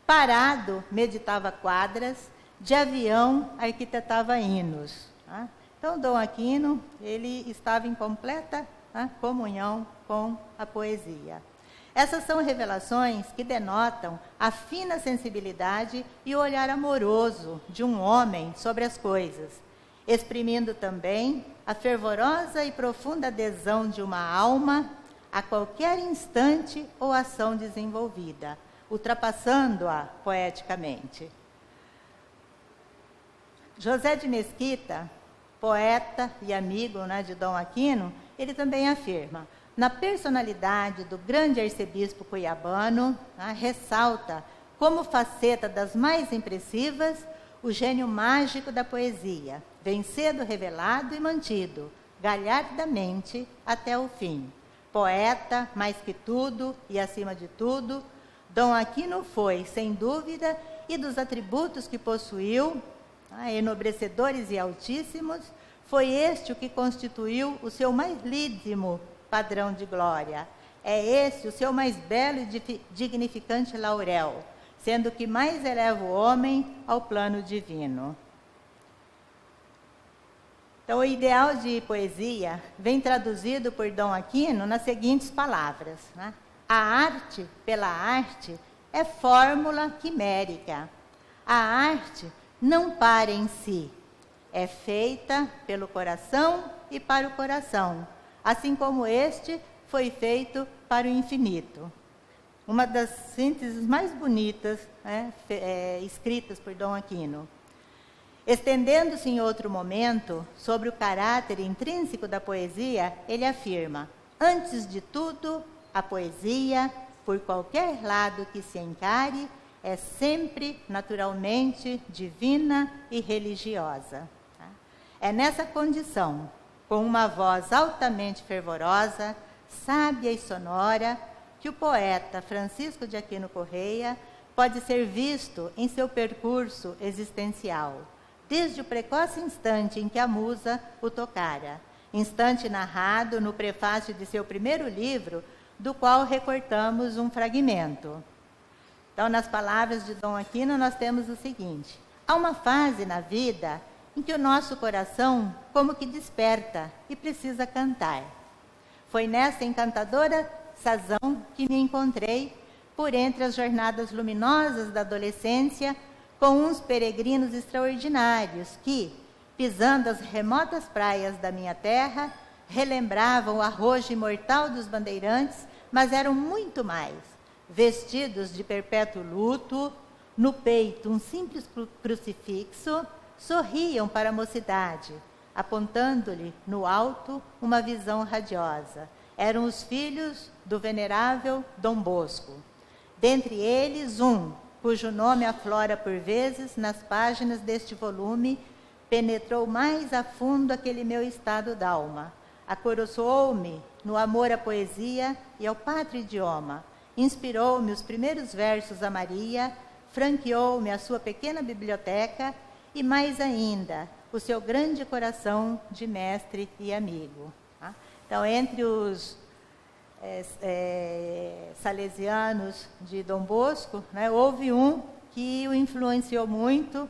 parado meditava quadras, de avião arquitetava hinos. Então, Dom Aquino, ele estava em completa comunhão com a poesia. Essas são revelações que denotam a fina sensibilidade e o olhar amoroso de um homem sobre as coisas, exprimindo também a fervorosa e profunda adesão de uma alma a qualquer instante ou ação desenvolvida, ultrapassando-a poeticamente. José de Mesquita, poeta e amigo de Dom Aquino, ele também afirma: na personalidade do grande arcebispo cuiabano, ressalta como faceta das mais impressivas o gênio mágico da poesia, vem sendo revelado e mantido galhardamente até o fim. Poeta, mais que tudo e acima de tudo, Dom Aquino foi, sem dúvida, e dos atributos que possuiu, enobrecedores e altíssimos, foi este o que constituiu o seu mais lídimo padrão de glória. É esse o seu mais belo e dignificante laurel, sendo o que mais eleva o homem ao plano divino. Então, o ideal de poesia vem traduzido por Dom Aquino nas seguintes palavras: a arte pela arte é fórmula quimérica. A arte não para em si, é feita pelo coração e para o coração, assim como este foi feito para o infinito. Uma das sínteses mais bonitas escritas por Dom Aquino. Estendendo-se em outro momento sobre o caráter intrínseco da poesia, ele afirma: antes de tudo, a poesia, por qualquer lado que se encare, é sempre naturalmente divina e religiosa. É nessa condição, com uma voz altamente fervorosa, sábia e sonora, que o poeta Francisco de Aquino Correia pode ser visto em seu percurso existencial, desde o precoce instante em que a musa o tocara, instante narrado no prefácio de seu primeiro livro, do qual recortamos um fragmento. Então, nas palavras de Dom Aquino, nós temos o seguinte: há uma fase na vida em que o nosso coração como que desperta e precisa cantar. Foi nessa encantadora sazão que me encontrei por entre as jornadas luminosas da adolescência com uns peregrinos extraordinários que, pisando as remotas praias da minha terra, relembravam o arrojo imortal dos bandeirantes, mas eram muito mais, vestidos de perpétuo luto, no peito um simples crucifixo, sorriam para a mocidade, apontando-lhe no alto uma visão radiosa. Eram os filhos do venerável Dom Bosco. Dentre eles, um, cujo nome aflora por vezes nas páginas deste volume, penetrou mais a fundo aquele meu estado d'alma. Acoroçoou-me no amor à poesia e ao pátrio idioma. Inspirou-me os primeiros versos a Maria, franqueou-me a sua pequena biblioteca e, mais ainda, o seu grande coração de mestre e amigo. Então, entre os salesianos de Dom Bosco, houve um que o influenciou muito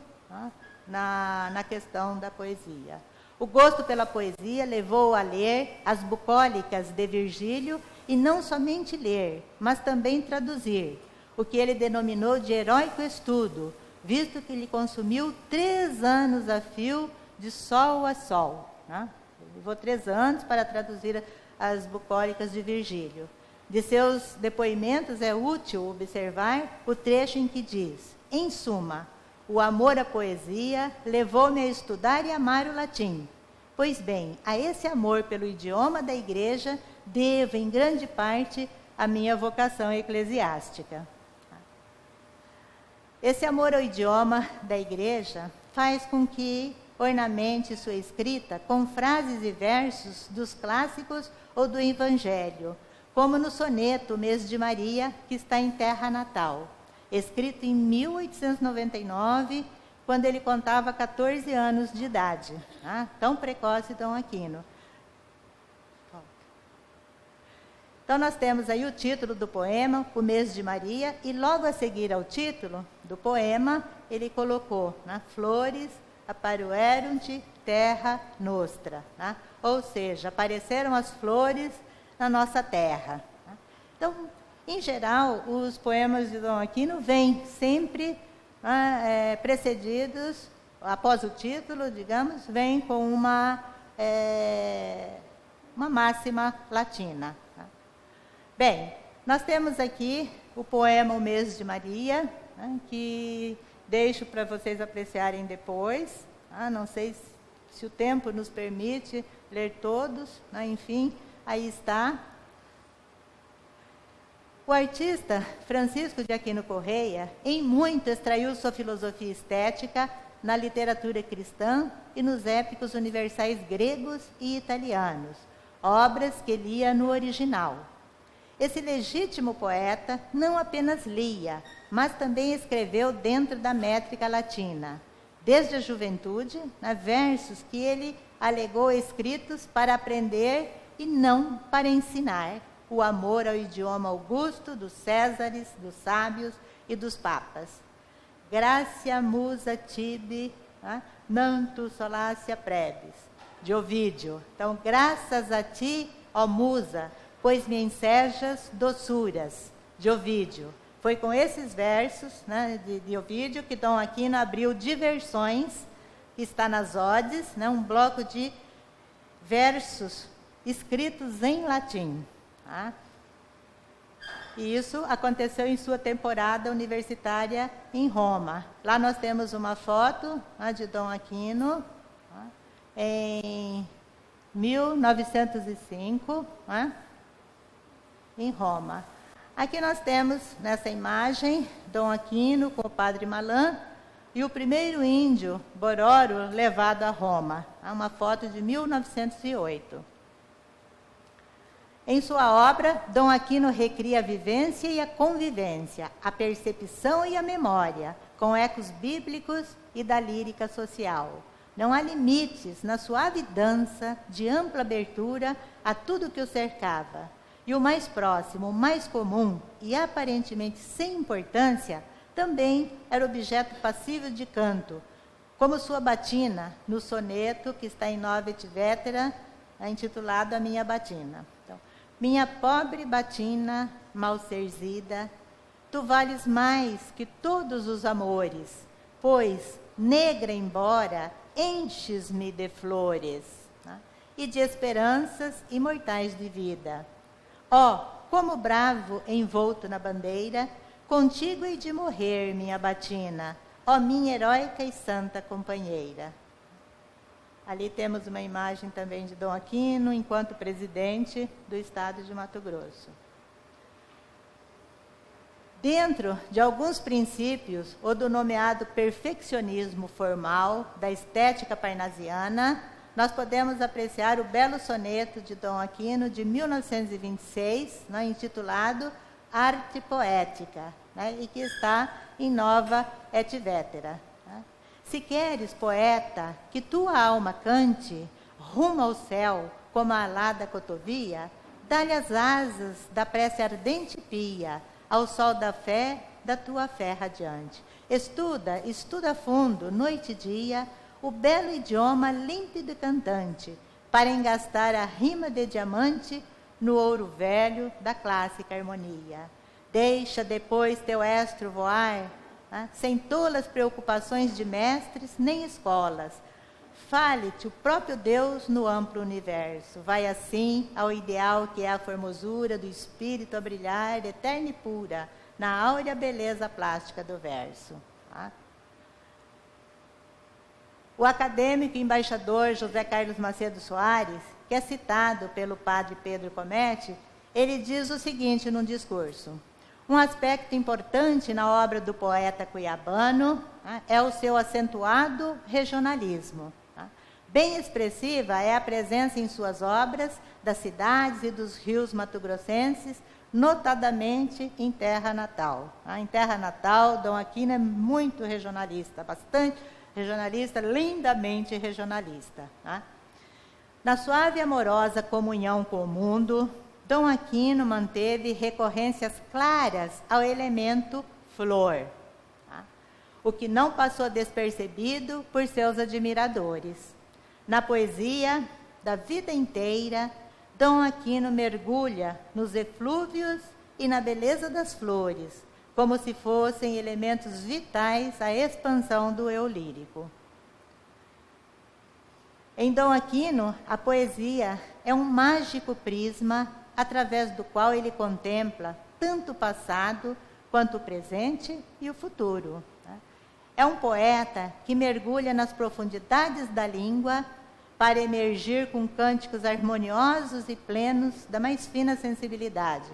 na questão da poesia. O gosto pela poesia levou-o a ler as bucólicas de Virgílio, e não somente ler, mas também traduzir, o que ele denominou de heróico estudo, visto que lhe consumiu 3 anos a fio, de sol a sol. Ele levou 3 anos para traduzir as bucólicas de Virgílio. De seus depoimentos é útil observar o trecho em que diz: em suma, o amor à poesia levou-me a estudar e amar o latim. Pois bem, a esse amor pelo idioma da igreja devo, em grande parte, a minha vocação eclesiástica. Esse amor ao idioma da igreja faz com que ornamente sua escrita com frases e versos dos clássicos ou do Evangelho, como no soneto Mês de Maria, que está em terra natal, escrito em 1899, quando ele contava 14 anos de idade. Tão precoce Dom Aquino. Então, nós temos aí o título do poema, O Mês de Maria, e logo a seguir ao título do poema, ele colocou flores apparuerunt terra nostra. Tá? Ou seja, apareceram as flores na nossa terra. Tá? Então, em geral, os poemas de Dom Aquino vêm sempre precedidos, após o título, digamos, vem com uma máxima latina. Tá? Bem, nós temos aqui o poema O Mês de Maria, né, que deixo para vocês apreciarem depois. Tá? Não sei se o tempo nos permite ler todos, né? Enfim, aí está. O artista Francisco de Aquino Correia, em muito extraiu sua filosofia estética na literatura cristã e nos épicos universais gregos e italianos, obras que lia no original. Esse legítimo poeta não apenas lia, mas também escreveu dentro da métrica latina, desde a juventude, versos que ele alegou escritos para aprender e não para ensinar o amor ao idioma augusto dos Césares, dos sábios e dos papas. Gracia musa tibi, nanto solácia prebis, de Ovídio. Então, graças a ti, ó musa, pois me ensejas doçuras, de Ovídio. Foi com esses versos, né, de Ovídio que Dom Aquino abriu Diversões, que está nas Odes, né, um bloco de versos escritos em latim. Tá? E isso aconteceu em sua temporada universitária em Roma. Lá nós temos uma foto de Dom Aquino, em 1905, em Roma. Aqui nós temos, nessa imagem, Dom Aquino com o padre Malan e o primeiro índio, Bororo, levado a Roma. Uma foto de 1908. Em sua obra, Dom Aquino recria a vivência e a convivência, a percepção e a memória, com ecos bíblicos e da lírica social. Não há limites na suave dança de ampla abertura a tudo que o cercava. E o mais próximo, o mais comum e aparentemente sem importância, também era objeto passível de canto, como sua batina, no soneto que está em Nova et Vetera, intitulado A Minha Batina. Então, minha pobre batina, mal serzida, tu vales mais que todos os amores, pois, negra embora, enches-me de flores, e de esperanças imortais de vida. Ó, como bravo envolto na bandeira, contigo hei de morrer, minha batina, ó minha heróica e santa companheira. Ali temos uma imagem também de Dom Aquino, enquanto presidente do estado de Mato Grosso. Dentro de alguns princípios, ou do nomeado perfeccionismo formal da estética parnasiana, nós podemos apreciar o belo soneto de Dom Aquino, de 1926, intitulado Arte Poética, e que está em Nova et Vetera. Se queres, poeta, que tua alma cante, rumo ao céu, como a alada cotovia, dá-lhe as asas da prece ardente e pia, ao sol da fé, da tua fé radiante. Estuda, estuda a fundo, noite e dia, o belo idioma límpido e cantante, para engastar a rima de diamante no ouro velho da clássica harmonia. Deixa depois teu estro voar, sem tolas preocupações de mestres nem escolas. Fale-te o próprio Deus no amplo universo. Vai assim ao ideal que é a formosura do espírito a brilhar, eterna e pura, na áurea beleza plástica do verso. O acadêmico e embaixador José Carlos Macedo Soares, que é citado pelo padre Pedro Comete, ele diz o seguinte num discurso: um aspecto importante na obra do poeta cuiabano é o seu acentuado regionalismo. Bem expressiva é a presença em suas obras das cidades e dos rios mato-grossenses, notadamente em terra natal. Em terra natal, Dom Aquino é muito regionalista, bastante regionalista, lindamente regionalista. Na suave e amorosa comunhão com o mundo, Dom Aquino manteve recorrências claras ao elemento flor. o que não passou despercebido por seus admiradores. Na poesia da vida inteira, Dom Aquino mergulha nos eflúvios e na beleza das flores, como se fossem elementos vitais à expansão do eu lírico. Em Dom Aquino, a poesia é um mágico prisma através do qual ele contempla tanto o passado quanto o presente e o futuro. É um poeta que mergulha nas profundidades da língua para emergir com cânticos harmoniosos e plenos da mais fina sensibilidade,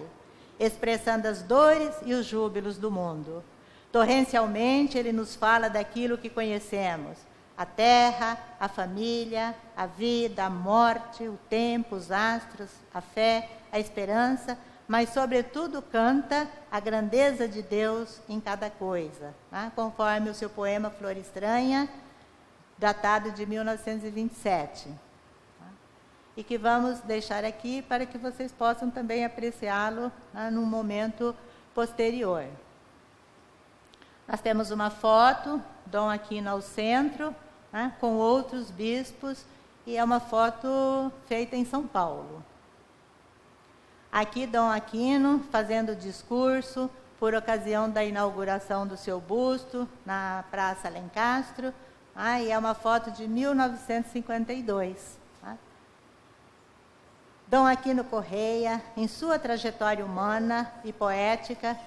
expressando as dores e os júbilos do mundo. Torrencialmente, ele nos fala daquilo que conhecemos: a terra, a família, a vida, a morte, o tempo, os astros, a fé, a esperança, mas, sobretudo, canta a grandeza de Deus em cada coisa, né? Conforme o seu poema Flor Estranha, datado de 1927. E que vamos deixar aqui para que vocês possam também apreciá-lo, né, num momento posterior. Nós temos uma foto, Dom Aquino ao centro, né, com outros bispos, e é uma foto feita em São Paulo. Aqui Dom Aquino fazendo discurso por ocasião da inauguração do seu busto na Praça Alencastro, e é uma foto de 1952. Dom Aquino Correia, em sua trajetória humana e poética,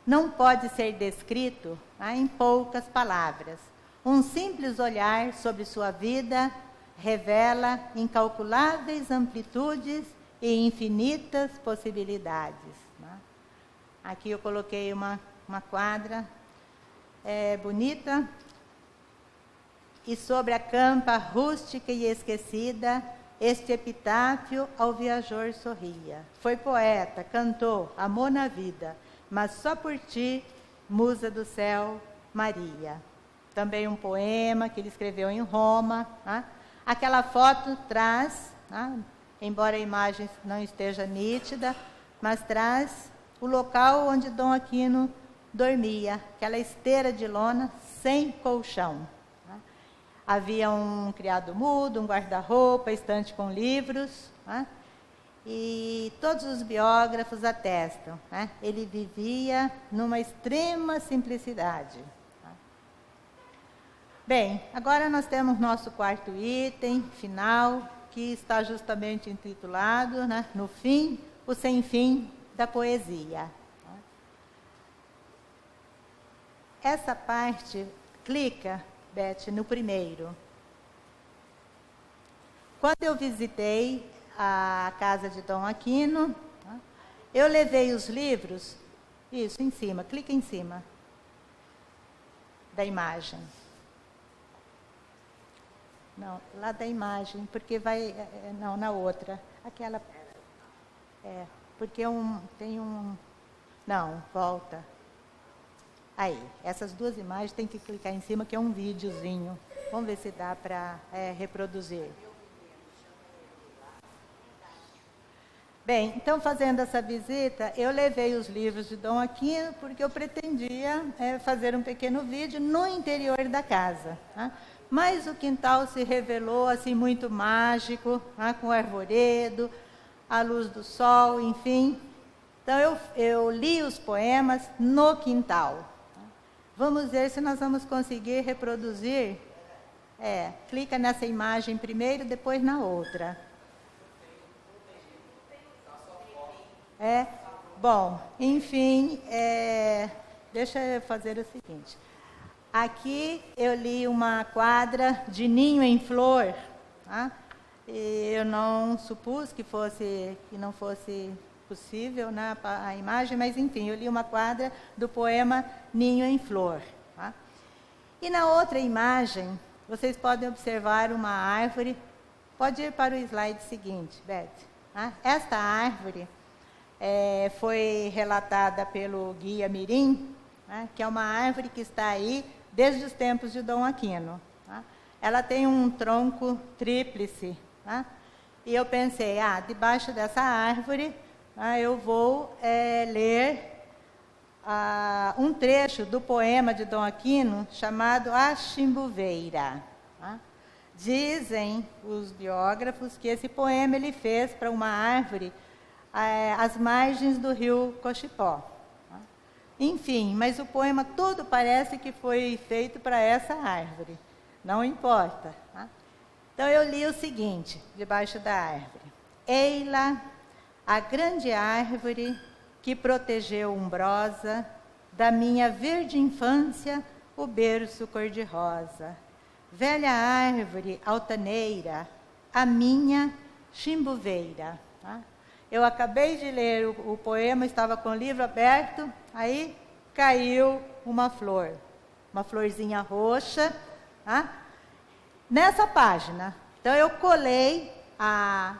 não pode ser descrito em poucas palavras. Um simples olhar sobre sua vida revela incalculáveis amplitudes e infinitas possibilidades. Aqui eu coloquei uma quadra bonita. E sobre a campa rústica e esquecida, este epitáfio ao viajor sorria. Foi poeta, cantou, amou na vida, mas só por ti, musa do céu, Maria. Também um poema que ele escreveu em Roma. Aquela foto traz, embora a imagem não esteja nítida, mas traz o local onde Dom Aquino dormia, aquela esteira de lona sem colchão. Havia um criado mudo, um guarda-roupa, estante com livros, e todos os biógrafos atestam, ele vivia numa extrema simplicidade. Bem, agora nós temos nosso quarto item final, que está justamente intitulado, no fim, o sem fim da poesia. Essa parte, clica, Beth, no primeiro. Quando eu visitei a casa de Dom Aquino, eu levei os livros, isso, em cima, clica em cima da imagem. Não, lá da imagem, porque vai, não, na outra, aquela, porque tem um, não, volta. Aí, essas duas imagens tem que clicar em cima, que é um videozinho. Vamos ver se dá para reproduzir. Bem, então, fazendo essa visita, eu levei os livros de Dom Aquino, porque eu pretendia fazer um pequeno vídeo no interior da casa. Mas o quintal se revelou assim muito mágico, com arvoredo, a luz do sol, enfim. Então, eu li os poemas no quintal. Vamos ver se nós vamos conseguir reproduzir. Clica nessa imagem primeiro, depois na outra. Bom, enfim, deixa eu fazer o seguinte. Aqui eu li uma quadra de Ninho em Flor. E eu não supus que não fosse possível, a imagem, mas enfim, eu li uma quadra do poema Ninho em Flor. E na outra imagem, vocês podem observar uma árvore. Pode ir para o slide seguinte, Beth. Esta árvore foi relatada pelo Guia Mirim, que é uma árvore que está aí desde os tempos de Dom Aquino. Ela tem um tronco tríplice. E eu pensei, debaixo dessa árvore, eu vou ler um trecho do poema de Dom Aquino chamado A Chimboveira. Tá? Dizem os biógrafos que esse poema ele fez para uma árvore às margens do rio Cochipó. Tá? Enfim, mas o poema todo parece que foi feito para essa árvore. Não importa. Tá? Então eu li o seguinte, debaixo da árvore. Eila, a grande árvore que protegeu umbrosa, da minha verde infância, o berço cor-de-rosa. Velha árvore altaneira, a minha chimboveira. Tá? Eu acabei de ler o poema, estava com o livro aberto, aí caiu uma flor, uma florzinha roxa, tá? Nessa página. Então eu colei a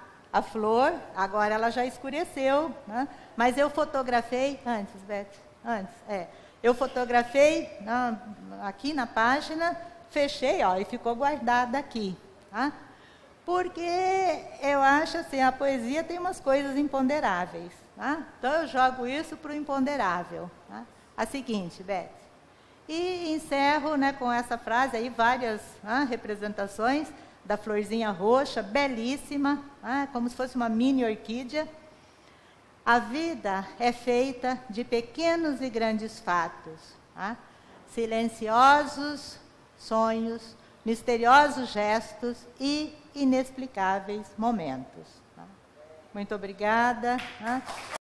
flor, agora ela já escureceu, né? Mas eu fotografei, antes, Beth, eu fotografei aqui na página, fechei, ó, e ficou guardada aqui, tá? Porque eu acho assim, a poesia tem umas coisas imponderáveis, tá? Então eu jogo isso para o imponderável, tá? A seguinte, Beth, e encerro, né, com essa frase aí, várias representações da florzinha roxa, belíssima, como se fosse uma mini orquídea. A vida é feita de pequenos e grandes fatos, tá? Silenciosos sonhos, misteriosos gestos e inexplicáveis momentos. Tá? Muito obrigada. Tá?